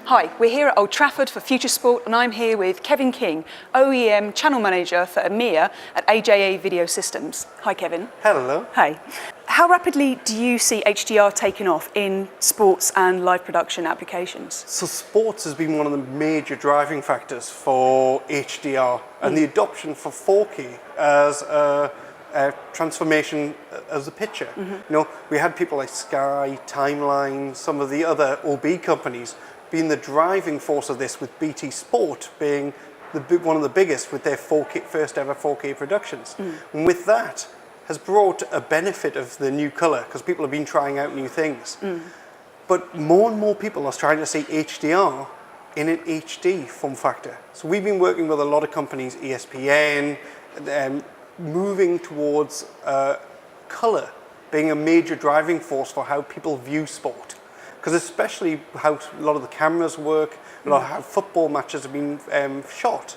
Hi, we're here at Old Trafford for Future Sport and I'm here with Kevin King, OEM Channel Manager for EMEA at AJA Video Systems. Hi Kevin. Hello. Hi. How rapidly do you see HDR taking off in sports and live production applications? So sports has been one of the major driving factors for HDR and the adoption for 4K as a transformation as a picture. You know, we had people like Sky, Timeline, some of the other OB companies being the driving force of this, with BT Sport being one of the biggest with their 4K, first ever 4K productions. And with that has brought a benefit of the new colour, because people have been trying out new things. But more and more people are trying to see HDR in an HD form factor. So we've been working with a lot of companies, ESPN, moving towards colour being a major driving force for how people view sport. Because especially how a lot of the cameras work, a lot of how football matches have been shot,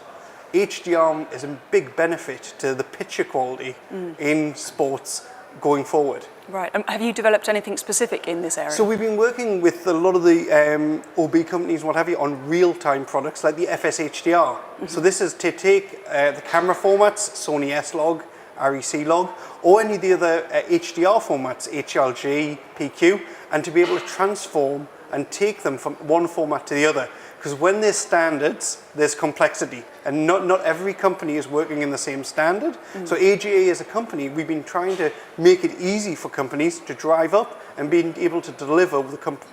HDR is a big benefit to the picture quality in sports going forward. Right, have you developed anything specific in this area? So we've been working with a lot of the OB companies and what have you on real-time products like the FS-HDR. So this is to take the camera formats, Sony S-Log, REC log, or any of the other HDR formats, HLG, PQ, and to be able to transform and take them from one format to the other. Because when there's standards, there's complexity, and not every company is working in the same standard. So AGA as a company, we've been trying to make it easy for companies to drive up and being able to deliver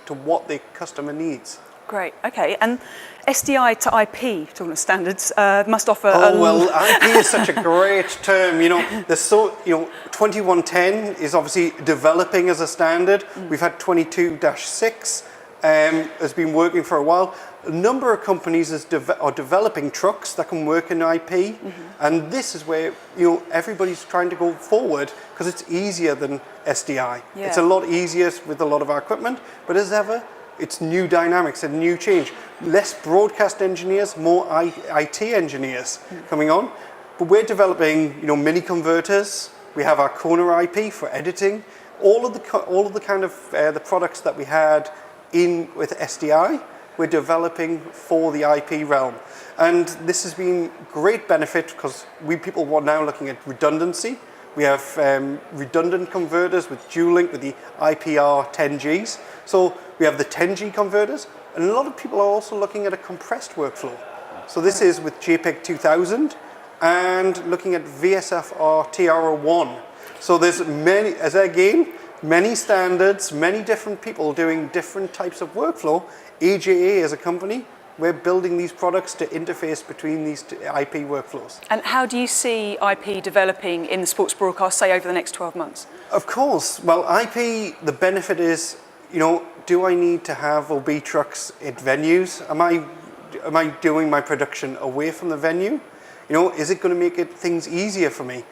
to what the customer needs. Great, okay, and SDI to IP, talking of standards, must offer well, IP is such a great term, you know, there's 2110 is obviously developing as a standard. We've had 22-6 has been working for a while. A number of companies are developing trucks that can work in IP, and this is where, you know, everybody's trying to go forward because it's easier than SDI. Yeah. It's a lot easier with a lot of our equipment, but as ever, it's new dynamics and new change. Less broadcast engineers, more IT engineers coming on. But we're developing, you know, mini converters. We have our corner IP for editing. All of the kind of the products that we had in with SDI, we're developing for the IP realm. And this has been great benefit because people are now looking at redundancy. We have redundant converters with dual link with the IPR 10Gs. So we have the 10G converters, and a lot of people are also looking at a compressed workflow. So this is with JPEG 2000 and looking at VSFR TR01. So there's many standards, many different people doing different types of workflow. AJA as a company, we're building these products to interface between these IP workflows. And how do you see IP developing in the sports broadcast, say, over the next 12 months? Of course. Well, IP, the benefit is, you know, do I need to have OB trucks at venues? Am I doing my production away from the venue? You know, is it going to make things easier for me?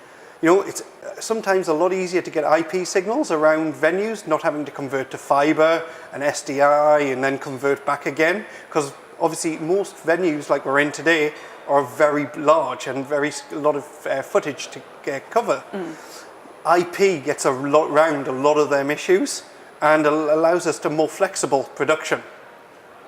You know, it's sometimes a lot easier to get IP signals around venues, not having to convert to fiber and SDI and then convert back again, because obviously most venues like we're in today are very large and a lot of footage to cover. IP gets around a lot of them issues and allows us to more flexible production.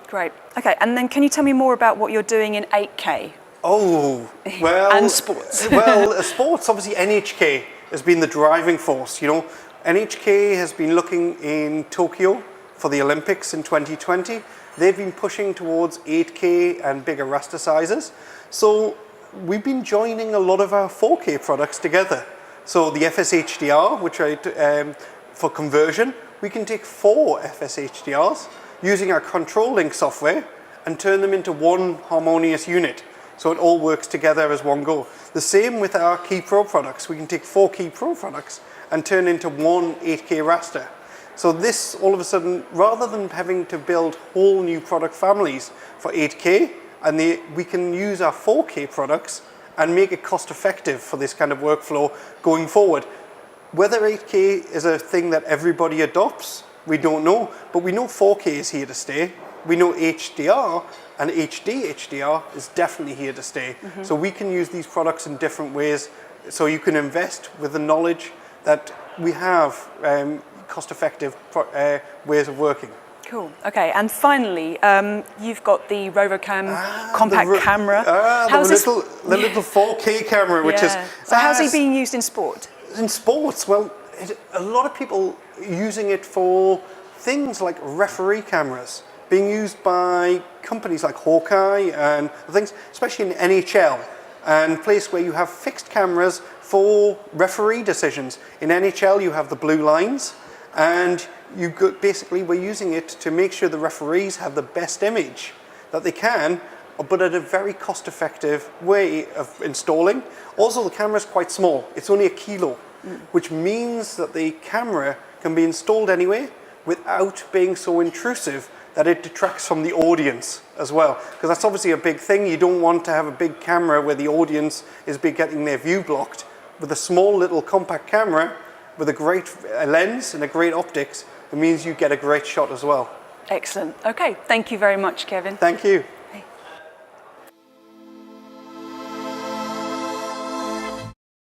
Great. Okay, and then can you tell me more about what you're doing in 8K? Oh, well... and sports. Well, sports, obviously NHK has been the driving force, you know. NHK has been looking in Tokyo for the Olympics in 2020. They've been pushing towards 8K and bigger raster sizes. So we've been joining a lot of our 4K products together. So the FS-HDR, which for conversion, we can take 4 FS-HDRs using our control link software and turn them into one harmonious unit. So it all works together as one go. The same with our Key Pro products. We can take 4 Key Pro products and turn into one 8K raster. So this, all of a sudden, rather than having to build whole new product families for 8K, we can use our 4K products and make it cost effective for this kind of workflow going forward. Whether 8K is a thing that everybody adopts, we don't know, but we know 4K is here to stay. We know HDR and HD HDR is definitely here to stay. So we can use these products in different ways. So you can invest with the knowledge that we have cost-effective ways of working. Cool. Okay, and finally, you've got the RovoCam compact camera. The little 4K camera, which is... So how's it being used in sport? In sports, well, a lot of people using it for things like referee cameras, being used by companies like Hawkeye and things, especially in NHL, and place where you have fixed cameras for referee decisions. In NHL, you have the blue lines, and basically we're using it to make sure the referees have the best image that they can, but at a very cost-effective way of installing. Also, the camera is quite small. It's only 1 kilo, which means that the camera can be installed anywhere without being so intrusive that it detracts from the audience as well. Because that's obviously a big thing. You don't want to have a big camera where the audience is getting their view blocked. With a small little compact camera with a great lens and a great optics, it means you get a great shot as well. Excellent. Okay, thank you very much, Kevin. Thank you.